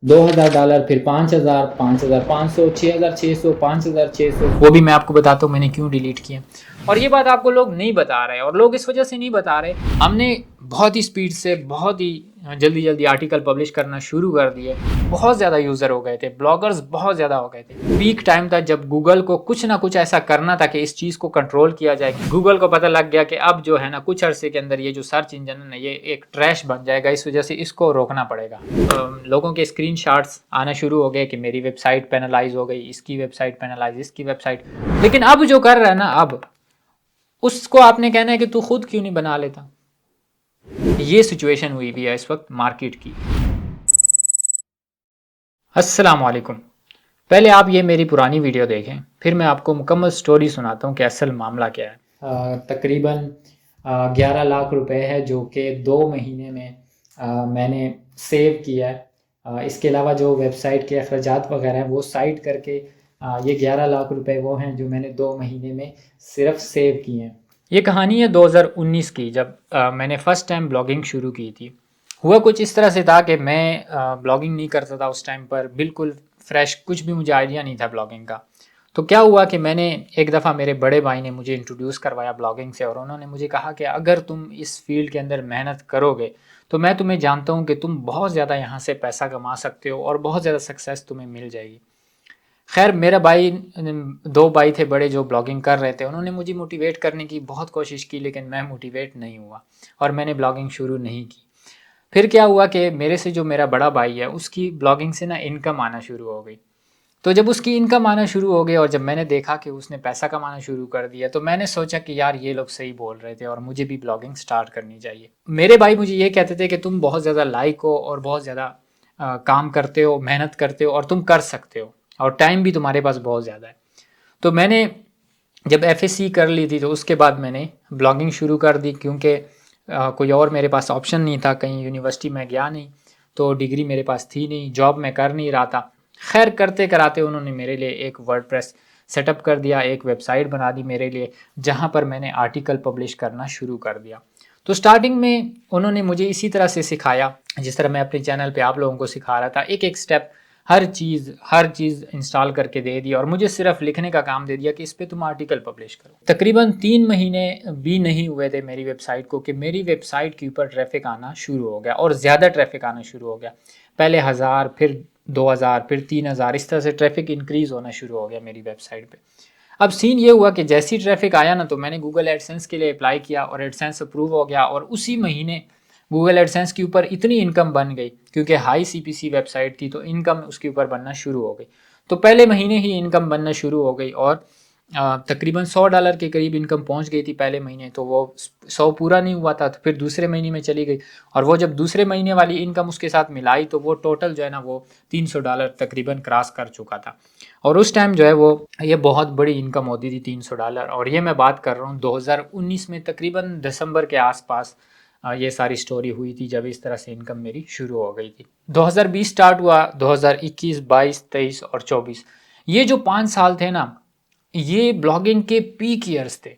$2000, फिर 5000, 5500, 6600, 5600। वो भी मैं आपको बताता हूँ मैंने क्यों डिलीट किए। और ये बात आपको लोग नहीं बता रहे, और लोग इस वजह से नहीं बता रहे, हमने बहुत ही स्पीड से बहुत ही जल्दी जल्दी आर्टिकल पब्लिश करना शुरू कर दिए। बहुत ज़्यादा यूज़र हो गए थे, ब्लॉगर्स बहुत ज़्यादा हो गए थे। पीक टाइम था जब गूगल को कुछ ना कुछ ऐसा करना था कि इस चीज़ को कंट्रोल किया जाए। गूगल को पता लग गया कि अब जो है ना कुछ अरसे के अंदर ये जो सर्च इंजन है ना ये एक ट्रैश बन जाएगा, इस वजह से इसको रोकना पड़ेगा। लोगों के स्क्रीनशॉट्स आना शुरू हो गए कि मेरी वेबसाइट पेनलाइज हो गई, इसकी वेबसाइट पेनलाइज, इसकी वेबसाइट। लेकिन अब जो कर रहा है ना, अब उसको आपने कहना है कि तू खुद क्यों नहीं बना लेता। ये सिचुएशन हुई भी है इस वक्त मार्केट की। अस्सलाम वालेकुम। पहले आप ये मेरी पुरानी वीडियो देखें, फिर मैं आपको मुकम्मल स्टोरी सुनाता हूँ कि असल मामला क्या है। तकरीबन 11 लाख रुपए है जो कि 2 महीने में मैंने सेव किया है। इसके अलावा जो वेबसाइट के अखराजात वगैरह हैं वो साइड करके ये 11 लाख रुपए वो हैं जो मैंने 2 महीने में सिर्फ सेव किए हैं। ये कहानी है 2019 की, जब मैंने फ़र्स्ट टाइम ब्लॉगिंग शुरू की थी। हुआ कुछ इस तरह से था कि मैं ब्लॉगिंग नहीं करता था उस टाइम पर, बिल्कुल फ्रेश, कुछ भी मुझे आइडिया नहीं था ब्लॉगिंग का। तो क्या हुआ कि मैंने एक दफ़ा, मेरे बड़े भाई ने मुझे इंट्रोड्यूस करवाया ब्लॉगिंग से, और उन्होंने मुझे कहा कि अगर तुम इस फील्ड के अंदर मेहनत करोगे तो मैं तुम्हें जानता हूँ कि तुम बहुत ज़्यादा यहाँ से पैसा कमा सकते हो और बहुत ज़्यादा सक्सेस तुम्हें मिल जाएगी। खैर मेरा भाई, 2 भाई थे बड़े जो ब्लॉगिंग कर रहे थे, उन्होंने मुझे मोटिवेट करने की बहुत कोशिश की, लेकिन मैं मोटिवेट नहीं हुआ और मैंने ब्लॉगिंग शुरू नहीं की। फिर क्या हुआ कि मेरे से जो मेरा बड़ा भाई है उसकी ब्लॉगिंग से ना इनकम आना शुरू हो गई। तो जब उसकी इनकम आना शुरू हो गई और जब मैंने देखा कि उसने पैसा कमाना शुरू कर दिया, तो मैंने सोचा कि यार ये लोग सही बोल रहे थे और मुझे भी ब्लॉगिंग स्टार्ट करनी चाहिए। मेरे भाई मुझे ये कहते थे कि तुम बहुत ज़्यादा लाइक हो और बहुत ज़्यादा काम करते हो, मेहनत करते हो और तुम कर सकते हो, और टाइम भी तुम्हारे पास बहुत ज़्यादा है। तो मैंने जब एफएससी कर ली थी तो उसके बाद मैंने ब्लॉगिंग शुरू कर दी, क्योंकि कोई और मेरे पास ऑप्शन नहीं था, कहीं यूनिवर्सिटी में गया नहीं, तो डिग्री मेरे पास थी नहीं, जॉब मैं कर नहीं रहा था। खैर करते कराते उन्होंने मेरे लिए एक वर्डप्रेस सेटअप कर दिया, एक वेबसाइट बना दी मेरे लिए, जहाँ पर मैंने आर्टिकल पब्लिश करना शुरू कर दिया। तो स्टार्टिंग में उन्होंने मुझे इसी तरह से सिखाया जिस तरह मैं अपने चैनल पे आप लोगों को सिखा रहा था, एक एक स्टेप, हर चीज़ इंस्टॉल करके दे दी, और मुझे सिर्फ लिखने का काम दे दिया कि इस पे तुम आर्टिकल पब्लिश करो। तकरीबन 3 महीने भी नहीं हुए थे मेरी वेबसाइट को कि मेरी वेबसाइट के ऊपर ट्रैफिक आना शुरू हो गया, और ज़्यादा ट्रैफिक आना शुरू हो गया। पहले 1000, फिर 2000, फिर 3000, इस तरह से ट्रैफिक इंक्रीज़ होना शुरू हो गया मेरी वेबसाइट पे। अब सीन ये हुआ कि जैसी ट्रैफिक आया ना, तो मैंने गूगल एडसेंस के लिए अप्लाई किया और एडसेंस अप्रूव हो गया, और उसी महीने गूगल एडसेंस के ऊपर इतनी इनकम बन गई, क्योंकि हाई सीपीसी वेबसाइट थी तो इनकम उसके ऊपर बनना शुरू हो गई। तो पहले महीने ही इनकम बनना शुरू हो गई, और तकरीबन $100 के करीब इनकम पहुंच गई थी पहले महीने। तो वो 100 पूरा नहीं हुआ था, तो फिर दूसरे महीने में चली गई, और वो जब दूसरे महीने वाली इनकम उसके साथ मिलाई तो वो टोटल जो है ना वो $300 तकरीबन क्रॉस कर चुका था। और उस टाइम जो है वो ये बहुत बड़ी इनकम होती थी, $300। और ये मैं बात कर रहा हूँ 2019 में, तकरीबन दिसंबर के आसपास ये सारी स्टोरी हुई थी, जब इस तरह से इनकम मेरी शुरू हो गई थी। 2020 स्टार्ट हुआ, 2021, 22, 23 और 24, ये जो 5 साल थे ना, ये ब्लॉगिंग के पीक ईयर्स थे।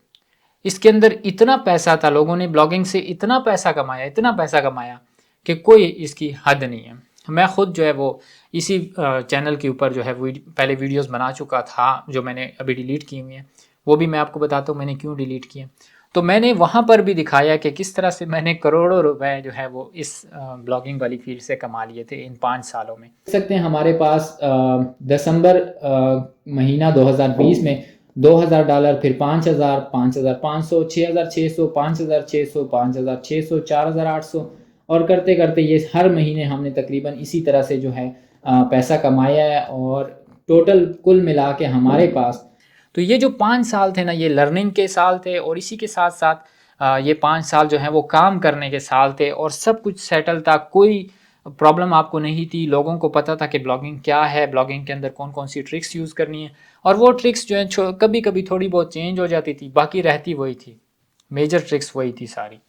इसके अंदर इतना पैसा था, लोगों ने ब्लॉगिंग से इतना पैसा कमाया, इतना पैसा कमाया कि कोई इसकी हद नहीं है। मैं खुद जो है वो इसी चैनल के ऊपर जो है पहले वीडियोस बना चुका था, जो मैंने अभी डिलीट की हुई हैं। वो भी मैं आपको बताता हूँ मैंने क्यों डिलीट किए। तो मैंने वहाँ पर भी दिखाया कि किस तरह से मैंने करोड़ों रुपए जो है वो इस ब्लॉगिंग वाली फील्ड से कमा लिए थे इन 5 सालों में। देख सकते हैं हमारे पास दिसंबर महीना 2020 में $2000, फिर 5000, 5500, 6600, 5600, 5600, 4800, और करते करते ये हर महीने हमने तकरीबन इसी तरह से जो है पैसा कमाया है। और टोटल कुल मिला के हमारे पास, तो ये जो 5 साल थे ना, ये लर्निंग के साल थे, और इसी के साथ साथ ये 5 साल जो है वो काम करने के साल थे, और सब कुछ सेटल था, कोई प्रॉब्लम आपको नहीं थी। लोगों को पता था कि ब्लॉगिंग क्या है, ब्लॉगिंग के अंदर कौन कौन सी ट्रिक्स यूज़ करनी है, और वो ट्रिक्स जो है कभी कभी थोड़ी बहुत चेंज हो जाती थी, बाकी रहती वही थी, मेजर ट्रिक्स वही थी सारी।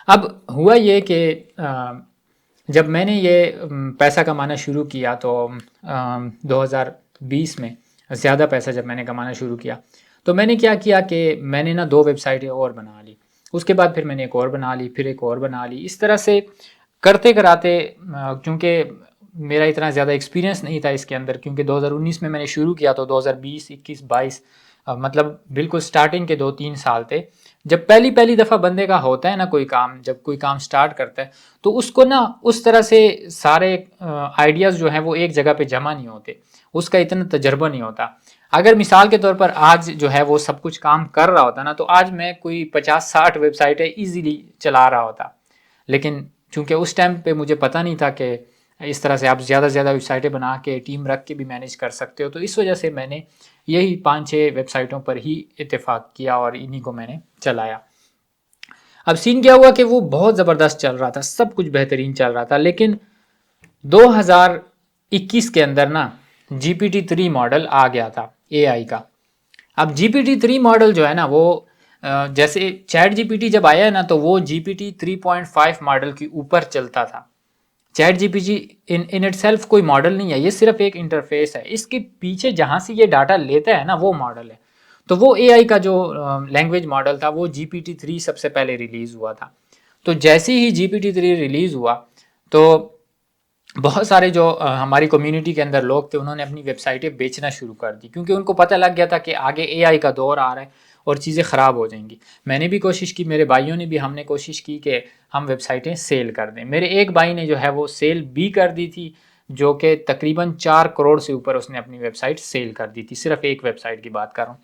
अब हुआ ये कि जब मैंने ये पैसा कमाना शुरू किया तो 2020 में ज़्यादा पैसा जब मैंने कमाना शुरू किया, तो मैंने क्या किया कि मैंने ना 2 वेबसाइटें और बना ली। उसके बाद फिर मैंने एक और बना ली, फिर एक और बना ली, इस तरह से करते कराते, क्योंकि मेरा इतना ज़्यादा एक्सपीरियंस नहीं था इसके अंदर, क्योंकि 2019 में मैंने शुरू किया तो 2020, 21, 22 मतलब बिल्कुल स्टार्टिंग के 2-3 साल थे। जब पहली पहली दफ़ा बंदे का होता है ना कोई काम, जब कोई काम स्टार्ट करता है तो उसको ना उस तरह से सारे आइडियाज़ जो हैं वो एक जगह पे जमा नहीं होते, उसका इतना तजर्बा नहीं होता। अगर मिसाल के तौर पर आज जो है वो सब कुछ काम कर रहा होता ना, तो आज मैं कोई 50-60 वेबसाइटें ईजिली चला रहा होता। लेकिन चूंकि उस टाइम पे मुझे पता नहीं था कि इस तरह से आप ज़्यादा से ज़्यादा वेबसाइटें बना के टीम रख के भी मैनेज कर सकते हो, तो इस वजह से मैंने यही 5-6 वेबसाइटों पर ही इत्तेफाक किया और इन्हीं को मैंने चलाया। अब सीन क्या हुआ कि वो बहुत ज़बरदस्त चल रहा था, सब कुछ बेहतरीन चल रहा था, लेकिन 2021 के अंदर ना GPT-3 मॉडल आ गया था AI का। अब GPT-3 मॉडल जो है ना वो जैसे चैट जीपीटी जब आया है ना, तो वो GPT 3.5 मॉडल के ऊपर चलता था। चैट जीपीटी इन इटसेल्फ कोई मॉडल नहीं है, ये सिर्फ एक इंटरफेस है। इसके पीछे जहाँ से ये डाटा लेता है ना वो मॉडल है। तो वो AI का जो लैंग्वेज मॉडल था वो GPT-3 सबसे पहले रिलीज हुआ था। तो जैसे ही GPT-3 रिलीज हुआ तो बहुत सारे जो हमारी कम्युनिटी के अंदर लोग थे उन्होंने अपनी वेबसाइटें बेचना शुरू कर दी, क्योंकि उनको पता लग गया था कि आगे AI का दौर आ रहा है और चीज़ें ख़राब हो जाएंगी। मैंने भी कोशिश की, मेरे भाइयों ने भी, हमने कोशिश की कि हम वेबसाइटें सेल कर दें। मेरे एक भाई ने जो है वो सेल भी कर दी थी, जो कि तकरीबन 4 करोड़ से ऊपर उसने अपनी वेबसाइट सेल कर दी थी, सिर्फ एक वेबसाइट की बात कर रहा हूँ।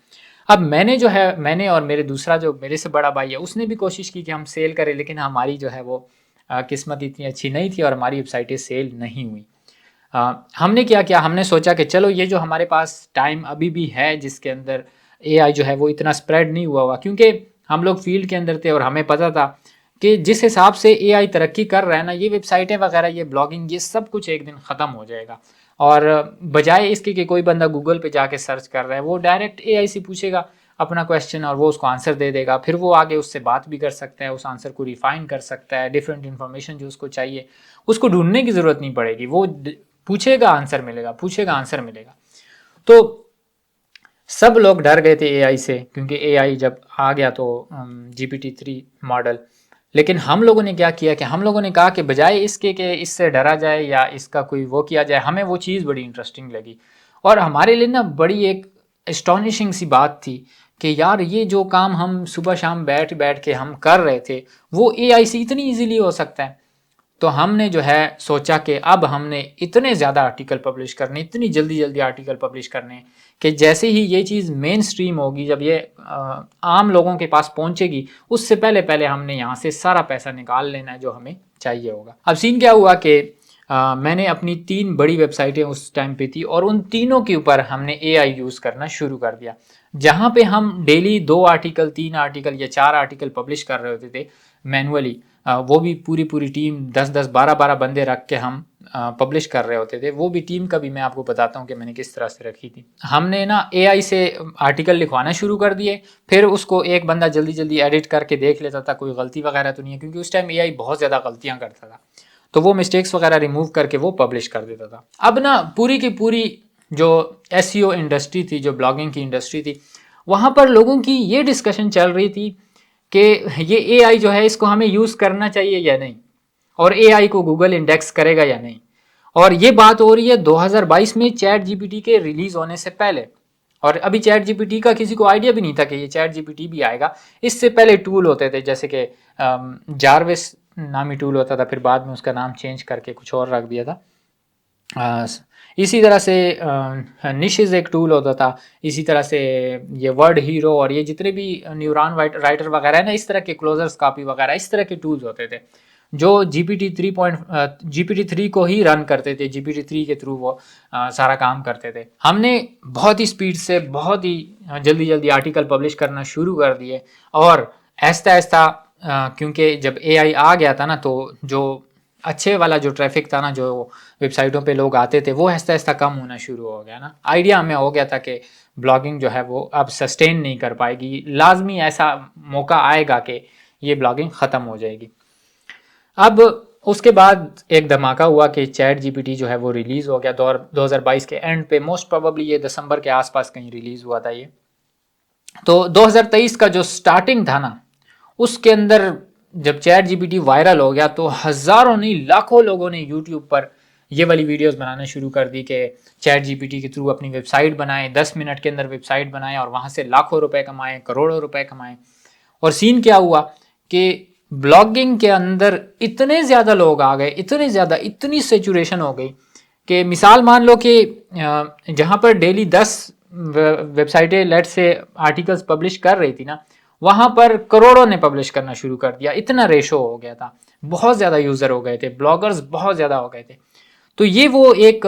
अब मैंने जो है, मैंने और मेरे दूसरा जो मेरे से बड़ा भाई है उसने भी कोशिश की कि हम सेल करें, लेकिन हमारी जो है वो किस्मत इतनी अच्छी नहीं थी और हमारी वेबसाइटें सेल नहीं हुई। हमने क्या किया, हमने सोचा कि चलो ये जो हमारे पास टाइम अभी भी है जिसके अंदर AI जो है वो इतना स्प्रेड नहीं हुआ, क्योंकि हम लोग फील्ड के अंदर थे और हमें पता था कि जिस हिसाब से AI तरक्की कर रहा है ना, ये वेबसाइटें वगैरह, ये ब्लॉगिंग, ये सब कुछ एक दिन ख़त्म हो जाएगा। और बजाय इसके कि कोई बंदा गूगल पे जाके सर्च कर रहा है, वो डायरेक्ट AI से पूछेगा अपना क्वेश्चन और वो उसको आंसर दे देगा। फिर वो आगे उससे बात भी कर सकता है, उस आंसर को रिफाइन कर सकता है, डिफरेंट इन्फॉर्मेशन जो उसको चाहिए उसको ढूंढने की ज़रूरत नहीं पड़ेगी, वो पूछेगा आंसर मिलेगा, पूछेगा आंसर मिलेगा। तो सब लोग डर गए थे AI से, क्योंकि AI जब आ गया तो GPT-3 मॉडल। लेकिन हम लोगों ने क्या किया कि हम लोगों ने कहा कि बजाय इसके कि इससे डरा जाए या इसका कोई वो किया जाए, हमें वो चीज़ बड़ी इंटरेस्टिंग लगी और हमारे लिए ना बड़ी एक एस्टॉनिशिंग सी बात थी कि यार ये जो काम हम सुबह शाम बैठ बैठ के हम कर रहे थे वो AI से इतनी ईजिली हो सकता है। तो हमने जो है सोचा कि अब हमने इतने ज़्यादा आर्टिकल पब्लिश करने, इतनी जल्दी जल्दी आर्टिकल पब्लिश करने कि जैसे ही ये चीज़ मेन स्ट्रीम होगी, जब ये आम लोगों के पास पहुंचेगी, उससे पहले पहले हमने यहाँ से सारा पैसा निकाल लेना है जो हमें चाहिए होगा। अब सीन क्या हुआ कि मैंने अपनी 3 बड़ी वेबसाइटें उस टाइम पे थी और उन तीनों के ऊपर हमने AI यूज़ करना शुरू कर दिया। जहाँ पे हम डेली 2 आर्टिकल, 3 आर्टिकल या 4 आर्टिकल पब्लिश कर रहे होते थे मैनुअली, वो भी पूरी पूरी टीम 10-10, 12-12 बंदे रख के हम पब्लिश कर रहे होते थे। वो भी टीम का भी मैं आपको बताता हूँ कि मैंने किस तरह से रखी थी। हमने ना AI से आर्टिकल लिखवाना शुरू कर दिए, फिर उसको एक बंदा जल्दी जल्दी एडिट करके देख लेता था कोई गलती वगैरह तो नहीं है, क्योंकि उस टाइम AI बहुत ज़्यादा गलतियाँ करता था, तो वो मिस्टेक्स वगैरह रिमूव करके वो पब्लिश कर देता था। अब ना पूरी की पूरी जो SEO इंडस्ट्री थी, जो ब्लॉगिंग की इंडस्ट्री थी, वहाँ पर लोगों की ये डिस्कशन चल रही थी कि ये AI जो है इसको हमें यूज़ करना चाहिए या नहीं, और AI को गूगल इंडेक्स करेगा या नहीं। और ये बात हो रही है 2022 में चैट जीपीटी के रिलीज होने से पहले, और अभी चैट जीपीटी का किसी को आइडिया भी नहीं था कि ये चैट जीपीटी भी आएगा। इससे पहले टूल होते थे जैसे कि जारविस नामी टूल होता था, फिर बाद में उसका नाम चेंज करके कुछ और रख दिया था। इसी तरह से निशिज एक टूल होता था, इसी तरह से ये वर्ड हीरो और ये जितने भी न्यूरॉन राइटर वगैरह है ना, इस तरह के क्लोजर्स कॉपी वगैरह इस तरह के टूल्स होते थे जो GPT-3 को ही रन करते थे, GPT-3 के थ्रू वो सारा काम करते थे। हमने बहुत ही स्पीड से बहुत ही जल्दी जल्दी आर्टिकल पब्लिश करना शुरू कर दिए और ऐसा ऐसा क्योंकि जब AI आ गया था ना, तो जो अच्छे वाला जो ट्रैफिक था ना, जो वेबसाइटों पे लोग आते थे, वो ऐसा ऐसा कम होना शुरू हो गया ना। आइडिया हमें हो गया था कि ब्लॉगिंग जो है वो अब सस्टेन नहीं कर पाएगी, लाजमी ऐसा मौका आएगा कि ये ब्लॉगिंग ख़त्म हो जाएगी। अब उसके बाद एक धमाका हुआ कि चैट जीपीटी जो है वो रिलीज़ हो गया 2022 के एंड पे, मोस्ट प्रोबेबली ये दिसंबर के आसपास कहीं रिलीज़ हुआ था ये। तो 2023 का जो स्टार्टिंग था ना, उसके अंदर जब चैट जीपीटी वायरल हो गया तो हज़ारों नहीं लाखों लोगों ने यूट्यूब पर ये वाली वीडियोस बनाना शुरू कर दी कि चैट जीपीटी के थ्रू अपनी वेबसाइट बनाएं, 10 मिनट के अंदर वेबसाइट बनाएं और वहाँ से लाखों रुपए कमाएं, करोड़ों रुपए कमाएं। और सीन क्या हुआ कि ब्लॉगिंग के अंदर इतने ज़्यादा लोग आ गए, इतने ज़्यादा, इतनी सेचुरेशन हो गई कि मिसाल मान लो कि जहाँ पर डेली 10 वेबसाइटें लेट से आर्टिकल्स पब्लिश कर रही थी ना, वहाँ पर करोड़ों ने पब्लिश करना शुरू कर दिया। इतना रेशो हो गया था, बहुत ज़्यादा यूज़र हो गए थे, ब्लॉगर्स बहुत ज़्यादा हो गए थे। तो ये वो एक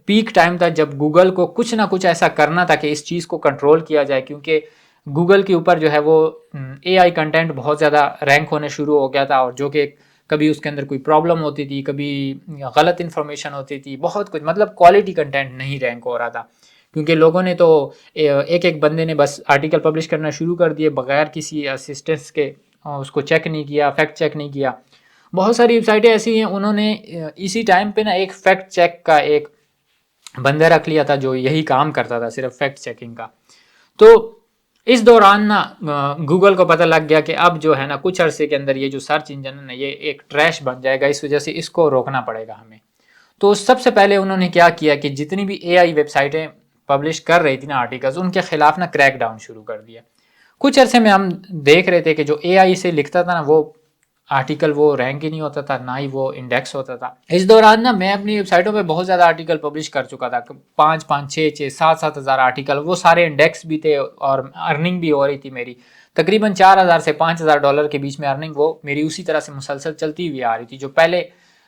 पीक टाइम था जब गूगल को कुछ ना कुछ ऐसा करना था कि इस चीज़ को कंट्रोल किया जाए, क्योंकि गूगल के ऊपर जो है वो एआई कंटेंट बहुत ज़्यादा रैंक होने शुरू हो गया था, और जो कि कभी उसके अंदर कोई प्रॉब्लम होती थी, कभी गलत इन्फॉर्मेशन होती थी, बहुत कुछ, मतलब क्वालिटी कंटेंट नहीं रैंक हो रहा था, क्योंकि लोगों ने तो एक एक बंदे ने बस आर्टिकल पब्लिश करना शुरू कर दिए बगैर किसी असिस्टेंस के, उसको चेक नहीं किया, फैक्ट चेक नहीं किया। बहुत सारी वेबसाइटें ऐसी हैं, उन्होंने इसी टाइम पे ना एक फैक्ट चेक का एक बंदा रख लिया था जो यही काम करता था, सिर्फ फैक्ट चेकिंग का। तो इस दौरान ना गूगल को पता लग गया कि अब जो है ना कुछ अरसे के अंदर ये जो सर्च इंजन है ना ये एक ट्रैश बन जाएगा, इस वजह से इसको रोकना पड़ेगा हमें। तो सबसे पहले उन्होंने क्या किया कि जितनी भी एआई वेबसाइटें पब्लिश कर रही थी ना आर्टिकल्स, उनके खिलाफ ना क्रैक डाउन शुरू कर दिया। कुछ अरसे में हम देख रहे थे कि जो एआई से लिखता था ना वो आर्टिकल वो रैंक ही नहीं होता था, ना ही वो इंडेक्स होता था। इस दौरान ना मैं अपनी वेबसाइटों पे बहुत ज़्यादा आर्टिकल पब्लिश कर चुका था, 5-5, 6-6, 7-7 हज़ार आर्टिकल, वो सारे इंडेक्स भी थे और अर्निंग भी हो रही थी मेरी। तकरीबन 4,000 से 5,000 डॉलर के बीच में अर्निंग वो मेरी उसी तरह से मुसलसल चलती हुई आ रही थी, जो पहले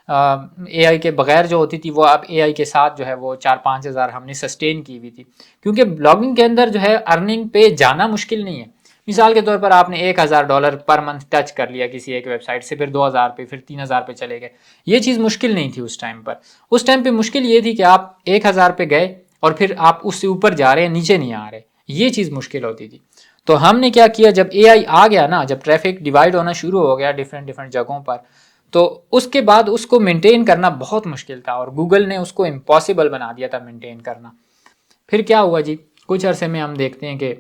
एआई के बगैर जो होती थी वो अब एआई के साथ जो है वो 4-5 हज़ार हमने सस्टेन की हुई थी। क्योंकि ब्लॉगिंग के अंदर जो है अर्निंग पे जाना मुश्किल नहीं है। मिसाल के तौर पर आपने $1,000 पर मंथ टच कर लिया किसी एक वेबसाइट से, फिर 2,000 पे, फिर 3,000 पे चले गए। ये चीज़ मुश्किल नहीं थी उस टाइम पर। उस टाइम पे मुश्किल ये थी कि आप 1,000 पे गए और फिर आप उससे ऊपर जा रहे हैं, नीचे नहीं आ रहे, ये चीज़ मुश्किल होती थी। तो हमने क्या किया, जब एआई आ गया ना, जब ट्रैफिक डिवाइड होना शुरू हो गया डिफरेंट डिफरेंट जगहों पर, तो उसके बाद उसको मेंटेन करना बहुत मुश्किल था और गूगल ने उसको इम्पॉसिबल बना दिया था मेंटेन करना। फिर क्या हुआ जी, कुछ अरसे में हम देखते हैं कि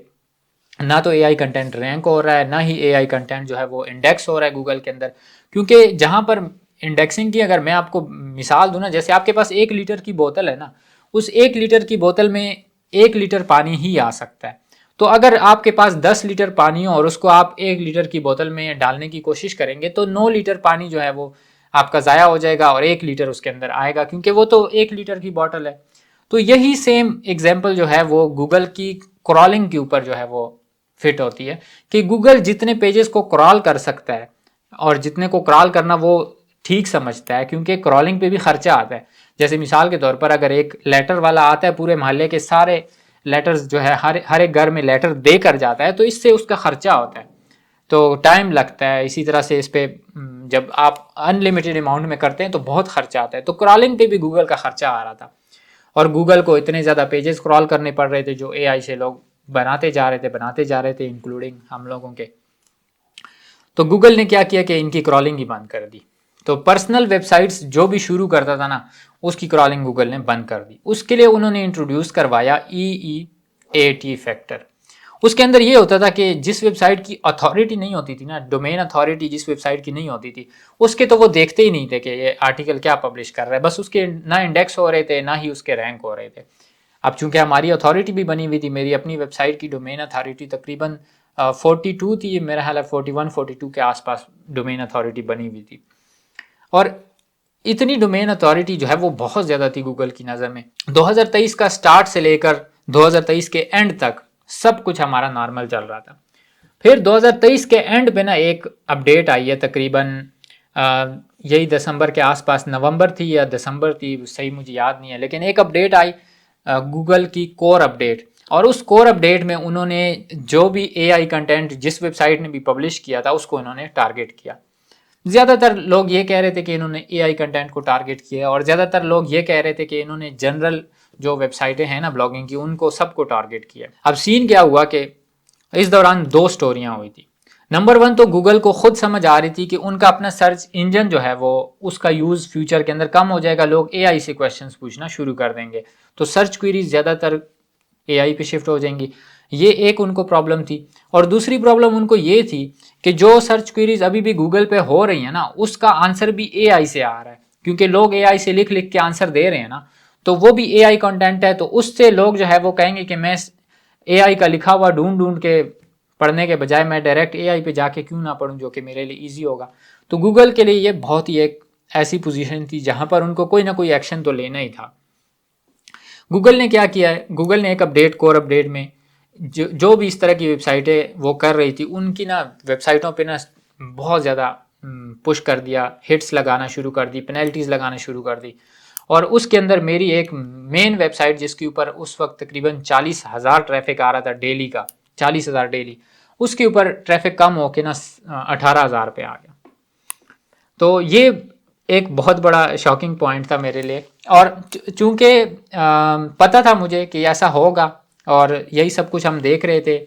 ना तो एआई कंटेंट रैंक हो रहा है, ना ही एआई कंटेंट जो है वो इंडेक्स हो रहा है गूगल के अंदर। क्योंकि जहाँ पर इंडेक्सिंग की अगर मैं आपको मिसाल दूँ ना, जैसे आपके पास 1 लीटर की बोतल है ना, उस 1 लीटर की बोतल में 1 लीटर पानी ही आ सकता है। तो अगर आपके पास 10 लीटर पानी हो और उसको आप 1 लीटर की बोतल में डालने की कोशिश करेंगे तो 9 लीटर पानी जो है वो आपका ज़ाया हो जाएगा और 1 लीटर उसके अंदर आएगा, क्योंकि वो तो 1 लीटर की बॉटल है। तो यही सेम एग्जाम्पल जो है वो गूगल की क्रॉलिंग के ऊपर जो है वो फिट होती है, कि गूगल जितने पेजेस को क्रॉल कर सकता है और जितने को क्रॉल करना वो ठीक समझता है, क्योंकि क्रॉलिंग पे भी खर्चा आता है। जैसे मिसाल के तौर पर अगर एक लेटर वाला आता है, पूरे मोहल्ले के सारे लेटर्स जो है हर एक घर में लेटर दे कर जाता है, तो इससे उसका खर्चा होता है, तो टाइम लगता है। इसी तरह से इस पे जब आप अनलिमिटेड अमाउंट में करते हैं तो बहुत खर्चा आता है। तो क्रॉलिंग पे भी गूगल का खर्चा आ रहा था और गूगल को इतने ज़्यादा पेजेस क्रॉल करने पड़ रहे थे जो एआई से लोग बनाते जा रहे थे इंक्लूडिंग हम लोगों के। तो गूगल ने क्या किया कि इनकी क्रॉलिंग ही बंद कर दी। तो पर्सनल वेबसाइट्स जो भी शुरू करता था ना, उसकी क्रॉलिंग गूगल ने बंद कर दी। उसके लिए उन्होंने इंट्रोड्यूस करवाया EEAT फैक्टर। उसके अंदर ये होता था कि जिस वेबसाइट की अथॉरिटी नहीं होती थी ना, डोमेन अथॉरिटी जिस वेबसाइट की नहीं होती थी, उसके तो वो देखते ही नहीं थे कि ये आर्टिकल क्या पब्लिश कर रहा है, बस उसके ना इंडेक्स हो रहे थे ना ही उसके रैंक हो रहे थे। अब चूंकि हमारी अथॉरिटी भी बनी हुई थी, मेरी अपनी वेबसाइट की डोमेन अथॉरिटी तकरीबन 42 थी, मेरा ख्याल है 41-42 के आसपास डोमेन अथॉरिटी बनी हुई थी। और इतनी डोमेन अथॉरिटी जो है वो बहुत ज़्यादा थी गूगल की नज़र में। 2023 का स्टार्ट से लेकर 2023 के एंड तक सब कुछ हमारा नॉर्मल चल रहा था। फिर 2023 के एंड पे ना एक अपडेट आई है, तकरीबन यही दिसंबर के आसपास, नवंबर थी या दिसंबर थी, सही मुझे याद नहीं है, लेकिन एक अपडेट आई गूगल की कोर अपडेट। और उस कोर अपडेट में उन्होंने जो भी एआई कंटेंट जिस वेबसाइट ने भी पब्लिश किया था उसको इन्होंने टारगेट किया। ज़्यादातर लोग ये कह रहे थे कि इन्होंने एआई कंटेंट को टारगेट किया, और ज़्यादातर लोग ये कह रहे थे कि इन्होंने जनरल जो वेबसाइटें हैं ना ब्लॉगिंग की, उनको सबको टारगेट किया। अब सीन क्या हुआ कि इस दौरान 2 स्टोरियां हुई थी। नंबर 1 तो गूगल को खुद समझ आ रही थी कि उनका अपना सर्च इंजन जो है वो उसका यूज़ फ्यूचर के अंदर कम हो जाएगा, लोग एआई से क्वेश्चंस पूछना शुरू कर देंगे, तो सर्च क्वेरीज ज़्यादातर एआई पे शिफ्ट हो जाएंगी। ये एक उनको प्रॉब्लम थी। और दूसरी प्रॉब्लम उनको ये थी कि जो सर्च क्वेरीज अभी भी गूगल पे हो रही है ना, उसका आंसर भी एआई से आ रहा है, क्योंकि लोग एआई से लिख लिख के आंसर दे रहे हैं ना, तो वो भी एआई कंटेंट है, तो उससे लोग जो है वो कहेंगे कि मैं एआई का लिखा हुआ ढूंढ ढूंढ के पढ़ने के बजाय मैं डायरेक्ट एआई पे जाके क्यों ना पढूं, जो कि मेरे लिए ईजी होगा। तो गूगल के लिए ये बहुत ही एक ऐसी पोजीशन थी जहां पर उनको कोई ना कोई एक्शन तो लेना ही था। गूगल ने क्या किया है, गूगल ने एक अपडेट, कोर अपडेट में जो भी इस तरह की वेबसाइटें वो कर रही थी उनकी ना वेबसाइटों पे ना बहुत ज़्यादा पुश कर दिया, हिट्स लगाना शुरू कर दी, पेनल्टीज लगाना शुरू कर दी। और उसके अंदर मेरी एक मेन वेबसाइट जिसके ऊपर उस वक्त तकरीबन 40,000 ट्रैफिक आ रहा था डेली का, 40,000 डेली, उसके ऊपर ट्रैफिक कम होके ना 18,000 पे आ गया। तो ये एक बहुत बड़ा शॉकिंग पॉइंट था मेरे लिए। और चूंकि पता था मुझे कि ऐसा होगा और यही सब कुछ हम देख रहे थे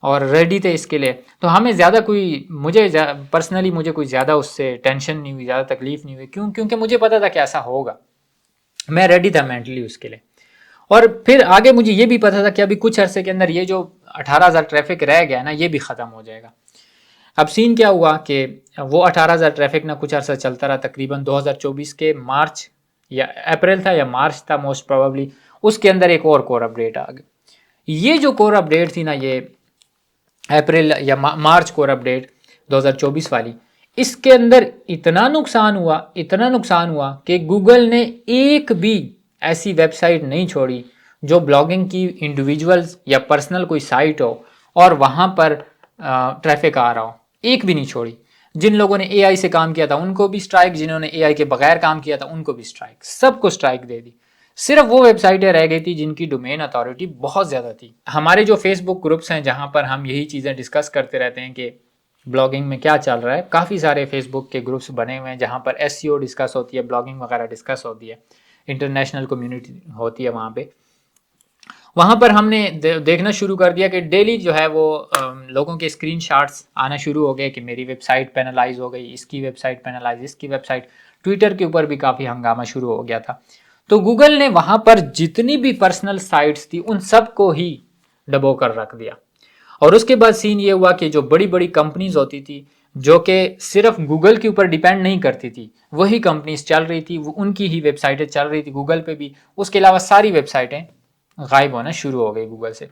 और रेडी थे इसके लिए, तो हमें ज़्यादा कोई, मुझे पर्सनली मुझे कोई ज़्यादा उससे टेंशन नहीं हुई, ज़्यादा तकलीफ नहीं हुई। क्योंकि मुझे पता था कि ऐसा होगा, मैं रेडी था मेंटली उसके लिए। और फिर आगे मुझे ये भी पता था कि अभी कुछ अरसे के अंदर ये जो 18,000 ट्रैफिक रह गया ना, ये भी ख़त्म हो जाएगा। अब सीन क्या हुआ कि वो 18,000 ट्रैफिक ना कुछ अर्सा चलता रहा, तकरीबन 2024 के मार्च या अप्रैल था या मार्च था मोस्ट प्रोबेबली, उसके अंदर एक और कोर अपडेट आ गई। ये जो कोर अपडेट थी ना, ये अप्रैल या मार्च कोर अपडेट 2024 वाली, इसके अंदर इतना नुकसान हुआ, इतना नुकसान हुआ कि गूगल ने एक भी ऐसी वेबसाइट नहीं छोड़ी जो ब्लॉगिंग की इंडिविजुअल्स या पर्सनल कोई साइट हो और वहाँ पर ट्रैफिक आ रहा हो, एक भी नहीं छोड़ी। जिन लोगों ने एआई से काम किया था उनको भी स्ट्राइक, जिन्होंने एआई के बगैर काम किया था उनको भी स्ट्राइक, सबको स्ट्राइक दे दी। सिर्फ वो वेबसाइटें रह गई थी जिनकी डोमेन अथॉरिटी बहुत ज़्यादा थी। हमारे जो फेसबुक ग्रुप्स हैं जहाँ पर हम यही चीज़ें डिस्कस करते रहते हैं कि ब्लॉगिंग में क्या चल रहा है, काफ़ी सारे फेसबुक के ग्रुप्स बने हुए हैं जहाँ पर एसईओ डिस्कस होती है, ब्लॉगिंग वगैरह डिस्कस होती है, इंटरनेशनल कम्युनिटी होती है वहाँ पे। वहाँ पर हमने देखना शुरू कर दिया कि डेली जो है वो लोगों के स्क्रीनशॉट्स आना शुरू हो गए कि मेरी वेबसाइट पेनलाइज हो गई, इसकी वेबसाइट पेनलाइज, इसकी वेबसाइट। ट्विटर के ऊपर भी काफ़ी हंगामा शुरू हो गया था। तो गूगल ने वहाँ पर जितनी भी पर्सनल साइट्स थी उन सबको ही डबो कर रख दिया। और उसके बाद सीन ये हुआ कि जो बड़ी बड़ी कंपनीज होती थी जो कि सिर्फ गूगल के ऊपर डिपेंड नहीं करती थी, वही कंपनीज चल रही थी, वो उनकी ही वेबसाइटें चल रही थी गूगल पे भी, उसके अलावा सारी वेबसाइटें गायब होना शुरू हो गई गूगल से।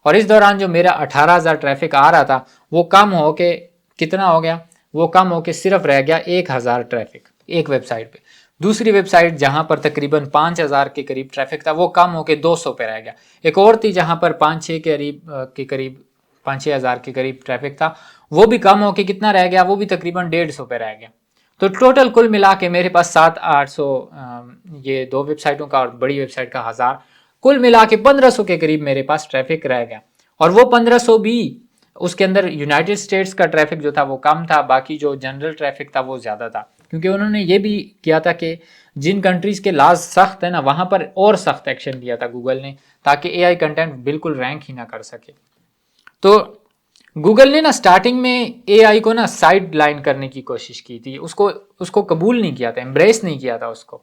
और इस दौरान जो मेरा 18,000 ट्रैफिक आ रहा था वो कम हो के कितना हो गया, वो कम हो के सिर्फ रह गया 1,000 ट्रैफिक एक वेबसाइट पे। दूसरी वेबसाइट जहां पर तकरीबन 5,000 के करीब ट्रैफिक था वो कम होकर 200 पे रह गया। एक और थी जहां पर 5-6 के करीब 5-6 हज़ार के करीब ट्रैफिक था, वो भी कम होके कितना रह गया, वो भी तकरीबन 150 पे रह गया। तो टोटल कुल मिला के मेरे पास 700-800, ये दो वेबसाइटों का और बड़ी वेबसाइट का 1,000, कुल मिला के 1,500 के करीब मेरे पास ट्रैफिक रह गया। और वो 1,500 भी, उसके अंदर यूनाइटेड स्टेट्स का ट्रैफिक जो था वो कम था, बाकी जो जनरल ट्रैफिक था वो ज़्यादा था। क्योंकि उन्होंने ये भी किया था कि जिन कंट्रीज़ के लॉज सख्त है ना वहाँ पर और सख्त एक्शन लिया था गूगल ने, ताकि एआई कंटेंट बिल्कुल रैंक ही ना कर सके। तो गूगल ने ना स्टार्टिंग में एआई को ना साइड लाइन करने की कोशिश की थी, उसको उसको कबूल नहीं किया था, एम्ब्रेस नहीं किया था उसको।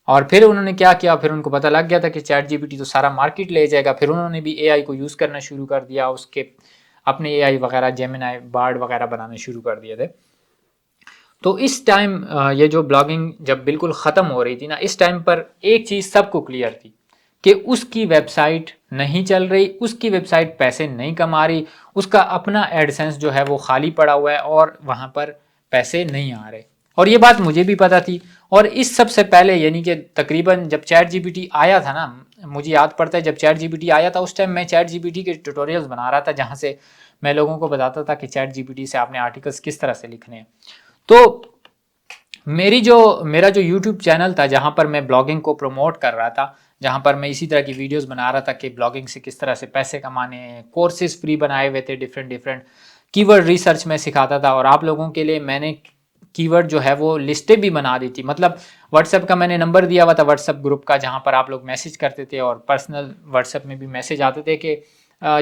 और फिर उन्होंने क्या किया, फिर उनको पता लग गया था कि चैट जीपीटी तो सारा मार्केट ले जाएगा, फिर उन्होंने भी एआई को यूज़ करना शुरू कर दिया, उसके अपने एआई वगैरह जेमिनाई बार्ड वगैरह बनाने शुरू कर दिए थे। तो इस टाइम ये जो ब्लॉगिंग जब बिल्कुल ख़त्म हो रही थी ना, इस टाइम पर एक चीज़ सबको क्लियर थी कि उसकी वेबसाइट नहीं चल रही, उसकी वेबसाइट पैसे नहीं कमा रही, उसका अपना एडसेंस जो है वो खाली पड़ा हुआ है और वहाँ पर पैसे नहीं आ रहे। और ये बात मुझे भी पता थी। और इस सबसे पहले यानी कि तकरीबन जब चैट जीपीटी आया था ना, मुझे याद पड़ता है जब चैट जीपीटी आया था उस टाइम मैं चैट जीपीटी के ट्यूटोरियल्स बना रहा था जहाँ से मैं लोगों को बताता था कि चैट जीपीटी से आपने आर्टिकल्स किस तरह से लिखने हैं। तो मेरा जो यूट्यूब चैनल था जहाँ पर मैं ब्लॉगिंग को प्रमोट कर रहा था, जहाँ पर मैं इसी तरह की वीडियोस बना रहा था कि ब्लॉगिंग से किस तरह से पैसे कमाने हैं, कोर्सेज फ्री बनाए हुए थे, डिफरेंट डिफरेंट कीवर्ड रिसर्च में सिखाता था। और आप लोगों के लिए मैंने कीवर्ड जो है वो लिस्टें भी बना दी थी, मतलब व्हाट्सएप का मैंने नंबर दिया हुआ था व्हाट्सएप ग्रुप का, जहाँ पर आप लोग मैसेज करते थे और पर्सनल व्हाट्सएप में भी मैसेज आते थे कि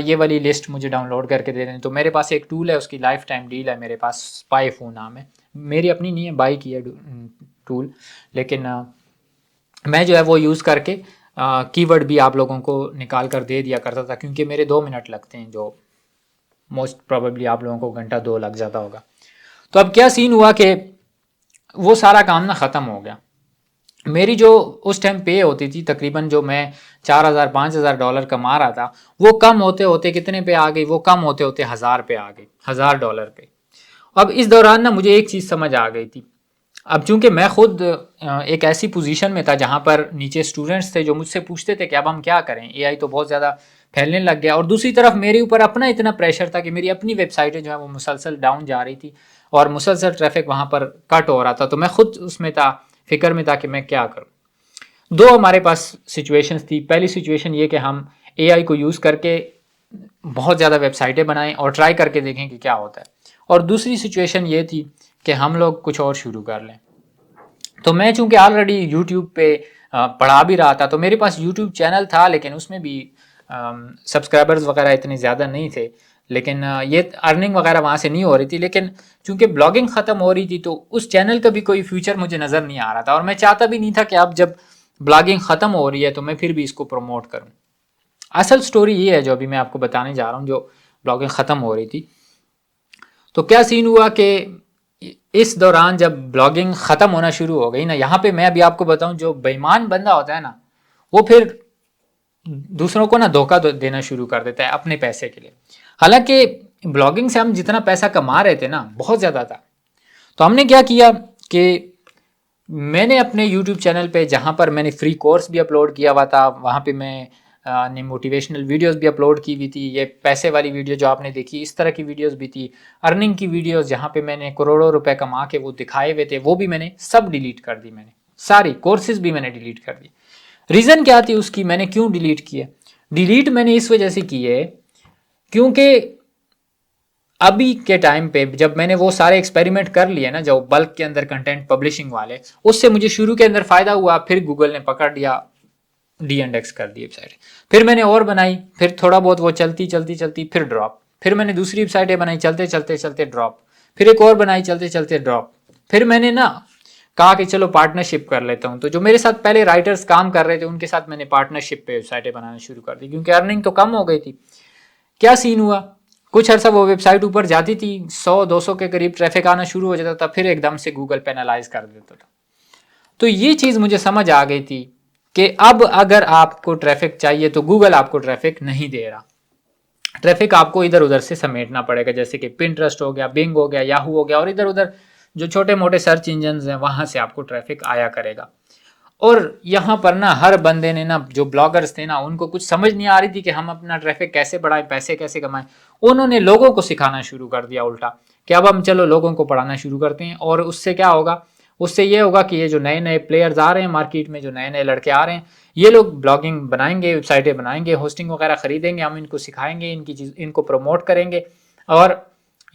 ये वाली लिस्ट मुझे डाउनलोड करके दे दें। तो मेरे पास एक टूल है, उसकी लाइफ टाइम डील है मेरे पास, स्पाइफू नाम है, मेरी अपनी नहीं है, बाई की है टूल, लेकिन मैं जो है वो यूज़ करके कीवर्ड भी आप लोगों को निकाल कर दे दिया करता था, क्योंकि मेरे 2 मिनट लगते हैं जो मोस्ट प्रोबेबली आप लोगों को घंटा 2 लग जाता होगा। तो अब क्या सीन हुआ कि वो सारा काम ना ख़त्म हो गया। मेरी जो उस टाइम पे होती थी तकरीबन, जो मैं 4,000 5,000 डॉलर कमा रहा था, वो कम होते होते कितने पे आ गई, वो कम होते होते 1,000 पे आ गई, 1,000 डॉलर पे। अब इस दौरान ना मुझे एक चीज़ समझ आ गई थी। अब चूंकि मैं खुद एक ऐसी पोजीशन में था जहां पर नीचे स्टूडेंट्स थे जो मुझसे पूछते थे कि अब हम क्या करें, एआई तो बहुत ज़्यादा फैलने लग गया, और दूसरी तरफ मेरे ऊपर अपना इतना प्रेशर था कि मेरी अपनी वेबसाइटें जो है वो मुसलसल डाउन जा रही थी और मुसलसल ट्रैफिक वहां पर कट हो रहा था। तो मैं खुद उसमें था, फिक्र में था कि मैं क्या करूं। दो हमारे पास सिचुएशंस थी। पहली सिचुएशन ये कि हम एआई को यूज़ करके बहुत ज़्यादा वेबसाइटें बनाएं और ट्राई करके देखें कि क्या होता है, और दूसरी सिचुएशन ये थी कि हम लोग कुछ और शुरू कर लें। तो मैं चूंकि ऑलरेडी यूट्यूब पे पढ़ा भी रहा था, तो मेरे पास यूट्यूब चैनल था, लेकिन उसमें भी सब्सक्राइबर्स वगैरह इतने ज़्यादा नहीं थे, लेकिन ये अर्निंग वगैरह वहाँ से नहीं हो रही थी। लेकिन चूंकि ब्लॉगिंग ख़त्म हो रही थी तो उस चैनल का भी कोई फ्यूचर मुझे नज़र नहीं आ रहा था, और मैं चाहता भी नहीं था कि अब जब ब्लॉगिंग ख़त्म हो रही है तो मैं फिर भी इसको प्रमोट करूँ। असल स्टोरी ये है जो अभी मैं आपको बताने जा रहा हूँ, जो ब्लॉगिंग ख़त्म हो रही थी। तो क्या सीन हुआ कि इस दौरान जब ब्लॉगिंग ख़त्म होना शुरू हो गई ना, यहाँ पे मैं अभी आपको बताऊं, जो बेईमान बंदा होता है ना, वो फिर दूसरों को ना धोखा देना शुरू कर देता है अपने पैसे के लिए। हालांकि ब्लॉगिंग से हम जितना पैसा कमा रहे थे ना, बहुत ज़्यादा था। तो हमने क्या किया कि मैंने अपने यूट्यूब चैनल पे, जहाँ पर मैंने फ्री कोर्स भी अपलोड किया हुआ था, वहाँ पे मैं ने मोटिवेशनल वीडियोस भी अपलोड की हुई थी। ये पैसे वाली वीडियो जो आपने देखी, इस तरह की वीडियोस भी थी। अर्निंग की वीडियोस जहाँ पे मैंने करोड़ों रुपए कमा के वो दिखाए हुए थे, वो भी मैंने सब डिलीट कर दी। मैंने सारी कोर्सेज भी मैंने डिलीट कर दी। रीज़न क्या थी उसकी, मैंने क्यों डिलीट किए? डिलीट मैंने इस वजह से किए क्योंकि अभी के टाइम पे जब मैंने वो सारे एक्सपेरिमेंट कर लिए ना, जो बल्क के अंदर कंटेंट पब्लिशिंग वाले, उससे मुझे शुरू के अंदर फायदा हुआ, फिर गूगल ने पकड़ लिया, डी इंडेक्स कर दी वेबसाइट। फिर मैंने और बनाई, फिर थोड़ा बहुत वो चलती चलती चलती, फिर ड्रॉप। फिर मैंने दूसरी वेबसाइटें बनाई, चलते चलते चलते ड्रॉप। फिर एक और बनाई, चलते चलते ड्रॉप। फिर मैंने ना कहा कि चलो पार्टनरशिप कर लेता हूँ। तो जो मेरे साथ पहले राइटर्स काम कर रहे थे उनके साथ मैंने पार्टनरशिप पे वेबसाइटें बनाना शुरू कर दी, क्योंकि अर्निंग तो कम हो गई थी। क्या सीन हुआ, कुछ अर्सा वो वेबसाइट ऊपर जाती थी, 100 200 के करीब ट्रैफिक आना शुरू हो जाता था, फिर एकदम से गूगल पेनलाइज कर देता था। तो ये चीज़ मुझे समझ आ गई थी कि अब अगर आपको ट्रैफिक चाहिए तो गूगल आपको ट्रैफिक नहीं दे रहा। ट्रैफिक आपको इधर उधर से समेटना पड़ेगा, जैसे कि पिंटरेस्ट हो गया, बिंग हो गया, याहू हो गया, और इधर उधर जो छोटे मोटे सर्च इंजन हैं वहां से आपको ट्रैफिक आया करेगा। और यहाँ पर ना हर बंदे ने ना, जो ब्लॉगर्स थे ना, उनको कुछ समझ नहीं आ रही थी कि हम अपना ट्रैफिक कैसे बढ़ाएं, पैसे कैसे कमाएं। उन्होंने लोगों को सिखाना शुरू कर दिया उल्टा, कि अब हम चलो लोगों को पढ़ाना शुरू करते हैं। और उससे क्या होगा, उससे ये होगा कि ये जो नए नए प्लेयर्स आ रहे हैं मार्केट में, जो नए नए लड़के आ रहे हैं, ये लोग ब्लॉगिंग बनाएंगे, वेबसाइटें बनाएंगे, होस्टिंग वगैरह खरीदेंगे, हम इनको सिखाएंगे, इनकी चीज़ इनको प्रमोट करेंगे। और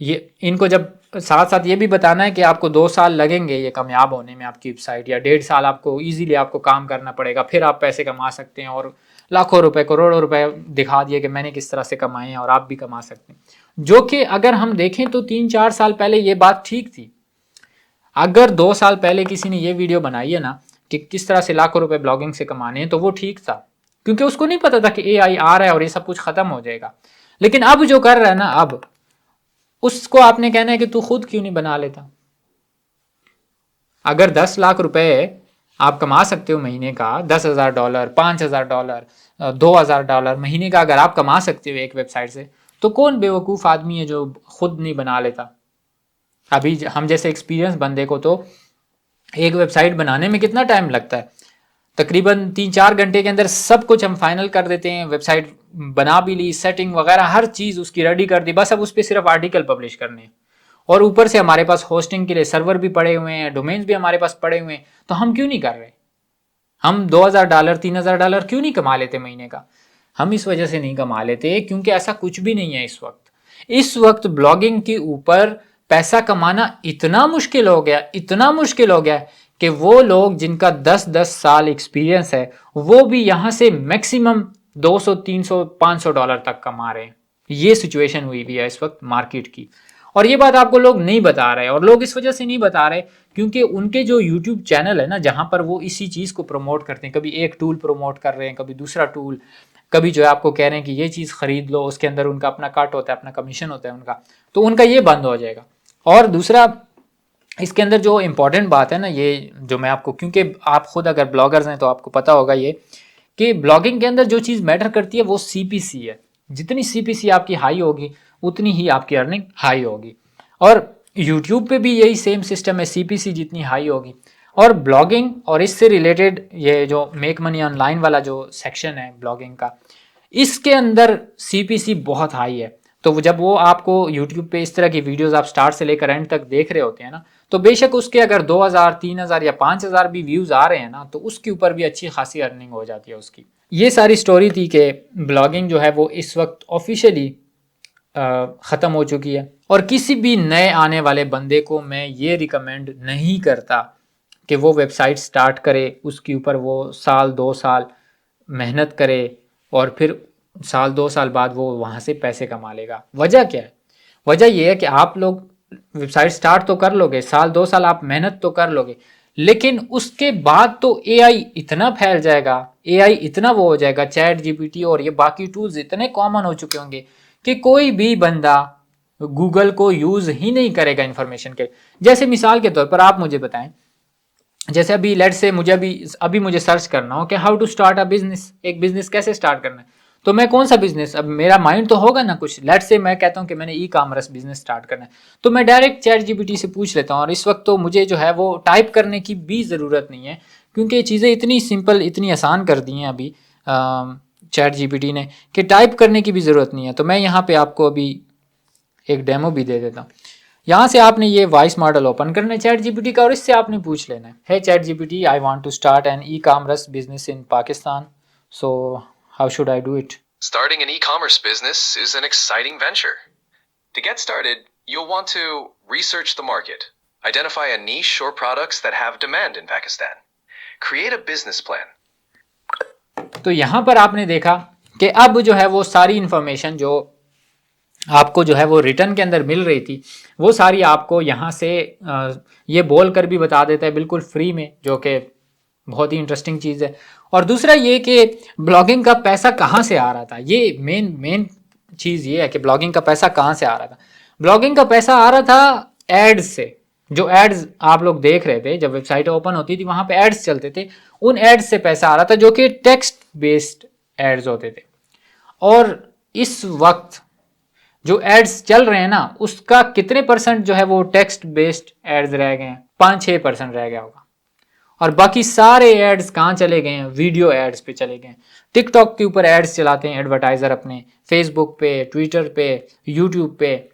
ये इनको जब साथ साथ ये भी बताना है कि आपको 2 साल लगेंगे ये कामयाब होने में आपकी वेबसाइट, या 1.5 साल आपको इजीली आपको काम करना पड़ेगा, फिर आप पैसे कमा सकते हैं, और लाखों रुपए करोड़ों रुपए दिखा दिए कि मैंने किस तरह से कमाए हैं और आप भी कमा सकते हैं। जो कि अगर हम देखें तो 3 4 साल पहले ये बात ठीक थी। अगर 2 साल पहले किसी ने ये वीडियो बनाई है ना कि किस तरह से लाखों रुपए ब्लॉगिंग से कमाने हैं, तो वो ठीक था, क्योंकि उसको नहीं पता था कि एआई आ रहा है और ये सब कुछ खत्म हो जाएगा। लेकिन अब जो कर रहा है ना, अब उसको आपने कहना है कि तू खुद क्यों नहीं बना लेता। अगर 10 लाख रुपए आप कमा सकते हो महीने का, $10,000 $5,000 $2,000 महीने का अगर आप कमा सकते हो एक वेबसाइट से, तो कौन बेवकूफ़ आदमी है जो खुद नहीं बना लेता। अभी हम जैसे एक्सपीरियंस बंदे को तो एक वेबसाइट बनाने में कितना टाइम लगता है, तकरीबन 3 4 घंटे के अंदर सब कुछ हम फाइनल कर देते हैं। वेबसाइट बना भी ली, सेटिंग वगैरह हर चीज़ उसकी रेडी कर दी, बस अब उस पर सिर्फ आर्टिकल पब्लिश करने हैं। और ऊपर से हमारे पास होस्टिंग के लिए सर्वर भी पड़े हुए हैं, डोमेन्स भी हमारे पास पड़े हुए हैं। तो हम क्यों नहीं कर रहे? हम $2,000 $3,000 क्यों नहीं कमा लेते महीने का? हम इस वजह से नहीं कमा लेते क्योंकि ऐसा कुछ भी नहीं है इस वक्त। इस वक्त ब्लॉगिंग के ऊपर पैसा कमाना इतना मुश्किल हो गया, इतना मुश्किल हो गया कि वो लोग जिनका 10 10 साल एक्सपीरियंस है, वो भी यहां से मैक्सिमम 200 300 $500 तक कमा रहे हैं। ये सिचुएशन हुई भी है इस वक्त मार्केट की। और ये बात आपको लोग नहीं बता रहे, और लोग इस वजह से नहीं बता रहे क्योंकि उनके जो यूट्यूब चैनल है ना, जहां पर वो इसी चीज़ को प्रमोट करते हैं, कभी एक टूल प्रमोट कर रहे हैं, कभी दूसरा टूल, कभी जो है आपको कह रहे हैं कि ये चीज़ खरीद लो, उसके अंदर उनका अपना कट होता है, अपना कमीशन होता है उनका, तो उनका ये बंद हो जाएगा। और दूसरा, इसके अंदर जो इम्पोर्टेंट बात है ना, ये जो मैं आपको, क्योंकि आप खुद अगर ब्लॉगर्स हैं तो आपको पता होगा ये कि ब्लॉगिंग के अंदर जो चीज़ मैटर करती है वो सीपीसी है। जितनी सीपीसी आपकी हाई होगी उतनी ही आपकी अर्निंग हाई होगी। और यूट्यूब पे भी यही सेम सिस्टम है, सीपीसी जितनी हाई होगी। और ब्लॉगिंग और इससे रिलेटेड ये जो मेक मनी ऑनलाइन वाला जो सेक्शन है ब्लॉगिंग का, इसके अंदर सीपीसी बहुत हाई है। तो जब वो आपको यूट्यूब पे इस तरह की वीडियोस आप स्टार्ट से लेकर एंड तक देख रहे होते हैं ना, तो बेशक उसके अगर 2000 3000 या 5000 भी व्यूज आ रहे हैं ना, तो उसके ऊपर भी अच्छी खासी अर्निंग हो जाती है उसकी। ये सारी स्टोरी थी कि ब्लॉगिंग जो है वो इस वक्त ऑफिशियली ख़त्म हो चुकी है। और किसी भी नए आने वाले बंदे को मैं ये रिकमेंड नहीं करता कि वो वेबसाइट स्टार्ट करे, उसके ऊपर वो साल 2 साल मेहनत करे और फिर साल 2 साल बाद वो वहाँ से पैसे कमा लेगा। वजह क्या है? वजह यह है कि आप लोग वेबसाइट स्टार्ट तो कर लोगे, साल 2 साल आप मेहनत तो कर लोगे, लेकिन उसके बाद तो एआई इतना फैल जाएगा, एआई इतना वो हो जाएगा, चैट जीपीटी और ये बाकी टूल्स इतने कॉमन हो चुके होंगे कि कोई भी बंदा गूगल को यूज ही नहीं करेगा इन्फॉर्मेशन के। जैसे मिसाल के तौर पर आप मुझे बताएं, जैसे अभी लेट से मुझे अभी मुझे सर्च करना हो कि how to start a business, एक बिजनेस कैसे स्टार्ट करना है, तो मैं कौन सा बिजनेस, अब मेरा माइंड तो होगा ना कुछ। लेट से मैं कहता हूँ कि मैंने ई कॉमर्स बिजनेस स्टार्ट करना है, तो मैं डायरेक्ट चैट जीपीटी से पूछ लेता हूँ। और इस वक्त तो मुझे जो है वो टाइप करने की भी ज़रूरत नहीं है, क्योंकि ये चीज़ें इतनी सिंपल, इतनी आसान कर दी हैं अभी चैट जीपीटी ने, कि टाइप करने की भी ज़रूरत नहीं है। तो मैं यहाँ पे आपको अभी एक डेमो भी दे देता हूँ। यहाँ से आपने ये वॉइस मॉडल ओपन करना है चैट जीपीटी का, और इससे आपने पूछ लेना है, hey chat GPT, I want to start an e commerce business in Pakistan, so how should I do it. Starting an e-commerce business is an exciting venture. To get started, you'll want to research the market, identify a niche or products that have demand in Pakistan, create a business plan. तो यहाँ पर आपने देखा कि अब जो है वो सारी इंफॉर्मेशन जो आपको जो है वो रिटर्न के अंदर मिल रही थी, वो सारी आपको यहाँ से ये बोल कर भी बता देता है बिल्कुल फ्री में, जो कि बहुत ही इंटरेस्टिंग चीज़ है। और दूसरा ये कि ब्लॉगिंग का पैसा कहाँ से आ रहा था, ये मेन मेन चीज़ ये है कि ब्लॉगिंग का पैसा कहाँ से आ रहा था। ब्लॉगिंग का पैसा आ रहा था एड्स से। जो एड्स आप लोग देख रहे थे, जब वेबसाइट ओपन होती थी वहाँ पे एड्स चलते थे, उन एड्स से पैसा आ रहा था, जो कि टेक्स्ट बेस्ड एड्स होते थे। और इस वक्त जो एड्स चल रहे हैं ना, उसका कितने परसेंट जो है वो टेक्स्ट बेस्ड एड्स रह गए हैं? 5-6% रह गया होगा। और बाकी सारे एड्स कहाँ चले गए हैं? वीडियो एड्स पे चले गए हैं। टिकटॉक के ऊपर एड्स चलाते हैं एडवर्टाइजर अपने, फेसबुक पे, ट्विटर पे, यूट्यूब पे।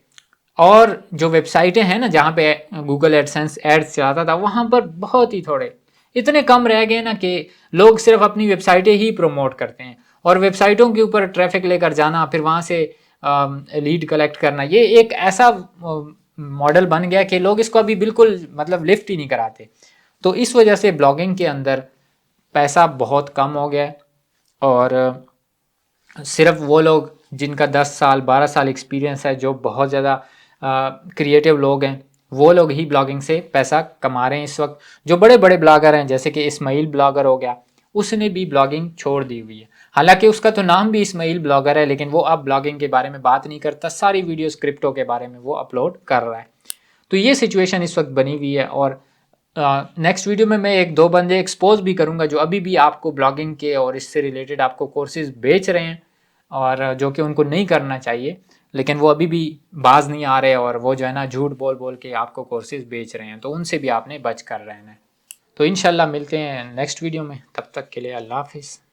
और जो वेबसाइटें हैं ना जहाँ पे गूगल एडसेंस एड्स चलाता था, वहाँ पर बहुत ही थोड़े, इतने कम रह गए ना कि लोग सिर्फ अपनी वेबसाइटें ही प्रमोट करते हैं। और वेबसाइटों के ऊपर ट्रैफिक लेकर जाना, फिर वहाँ से लीड कलेक्ट करना, ये एक ऐसा मॉडल बन गया कि लोग इसको अभी बिल्कुल मतलब लिफ्ट ही नहीं कराते। तो इस वजह से ब्लॉगिंग के अंदर पैसा बहुत कम हो गया। और सिर्फ वो लोग जिनका 10 साल 12 साल एक्सपीरियंस है, जो बहुत ज़्यादा क्रिएटिव लोग हैं, वो लोग ही ब्लॉगिंग से पैसा कमा रहे हैं इस वक्त। जो बड़े बड़े ब्लॉगर हैं, जैसे कि इस्माइल ब्लॉगर हो गया, उसने भी ब्लॉगिंग छोड़ दी हुई है। हालांकि उसका तो नाम भी इस्माइल ब्लॉगर है, लेकिन वो अब ब्लॉगिंग के बारे में बात नहीं करता, सारी वीडियोस क्रिप्टो के बारे में वो अपलोड कर रहा है। तो ये सिचुएशन इस वक्त बनी हुई है। और नेक्स्ट वीडियो में मैं 1-2 बंदे एक्सपोज भी करूंगा जो अभी भी आपको ब्लॉगिंग के और इससे रिलेटेड आपको कोर्सेज बेच रहे हैं, और जो कि उनको नहीं करना चाहिए, लेकिन वो अभी भी बाज नहीं आ रहे, और वो जो है ना झूठ बोल बोल के आपको कोर्सेज बेच रहे हैं, तो उनसे भी आपने बच कर रहना है। तो इंशाल्लाह मिलते हैं नेक्स्ट वीडियो में, तब तक के लिए अल्लाह हाफिज़।